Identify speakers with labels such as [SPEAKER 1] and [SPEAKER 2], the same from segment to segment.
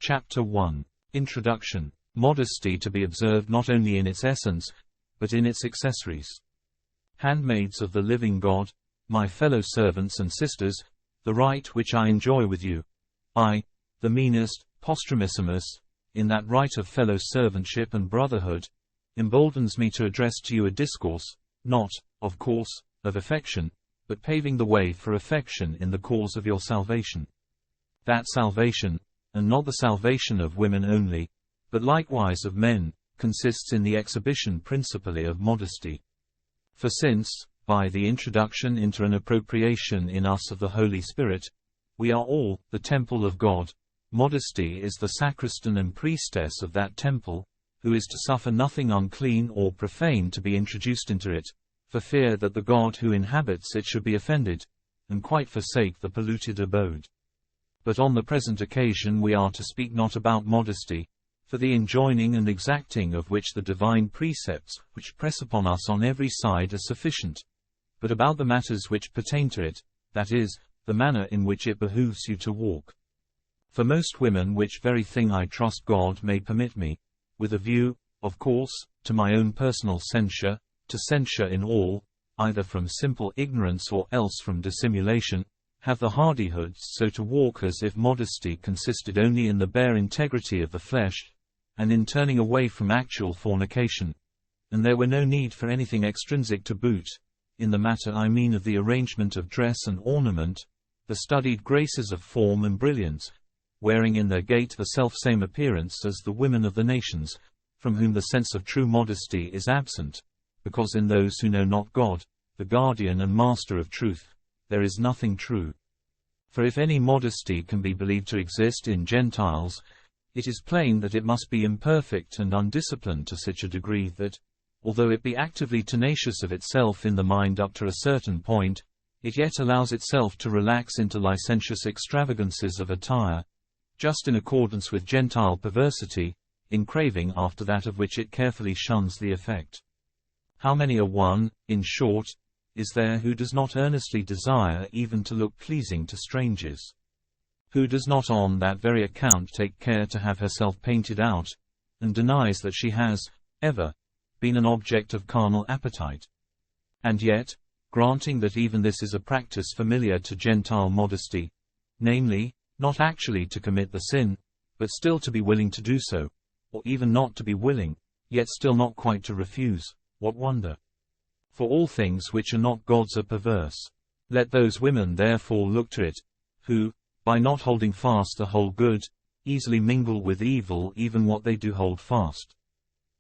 [SPEAKER 1] Chapter 1. Introduction. Modesty to be observed not only in its essence, but in its accessories. Handmaids of the living God, my fellow servants and sisters, the right which I enjoy with you, I, the meanest, posthumissimus, in that right of fellow servantship and brotherhood, emboldens me to address to you a discourse, not, of course, of affection, but paving the way for affection in the cause of your salvation. That salvation, and not the salvation of women only, but likewise of men, consists in the exhibition principally of modesty. For since, by the introduction into an appropriation in us of the Holy Spirit, we are all the temple of God, modesty is the sacristan and priestess of that temple, who is to suffer nothing unclean or profane to be introduced into it, for fear that the God who inhabits it should be offended, and quite forsake the polluted abode. But on the present occasion we are to speak not about modesty, for the enjoining and exacting of which the divine precepts which press upon us on every side are sufficient, but about the matters which pertain to it, that is, the manner in which it behooves you to walk. For most women, which very thing I trust God may permit me, with a view, of course, to my own personal censure, to censure in all, either from simple ignorance or else from dissimulation, have the hardihood so to walk as if modesty consisted only in the bare integrity of the flesh, and in turning away from actual fornication, and there were no need for anything extrinsic to boot, in the matter I mean of the arrangement of dress and ornament, the studied graces of form and brilliance, wearing in their gait the selfsame appearance as the women of the nations, from whom the sense of true modesty is absent, because in those who know not God, the guardian and master of truth, there is nothing true. For if any modesty can be believed to exist in Gentiles, it is plain that it must be imperfect and undisciplined to such a degree that, although it be actively tenacious of itself in the mind up to a certain point, it yet allows itself to relax into licentious extravagances of attire, just in accordance with Gentile perversity, in craving after that of which it carefully shuns the effect. How many a one, in short, is there who does not earnestly desire even to look pleasing to strangers? Who does not on that very account take care to have herself painted out, and denies that she has, ever, been an object of carnal appetite? And yet, granting that even this is a practice familiar to Gentile modesty, namely, not actually to commit the sin, but still to be willing to do so, or even not to be willing, yet still not quite to refuse, what wonder? For all things which are not God's are perverse. Let those women therefore look to it, who, by not holding fast the whole good, easily mingle with evil even what they do hold fast.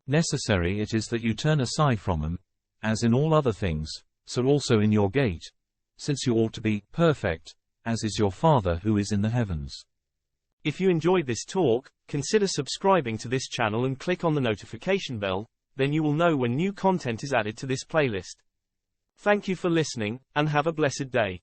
[SPEAKER 1] Necessary it is that you turn aside from them, as in all other things, so also in your gait, since you ought to be perfect, as is your Father who is in the heavens.
[SPEAKER 2] If you enjoyed this talk, consider subscribing to this channel and click on the notification bell, then you will know when new content is added to this playlist. Thank you for listening, and have a blessed day.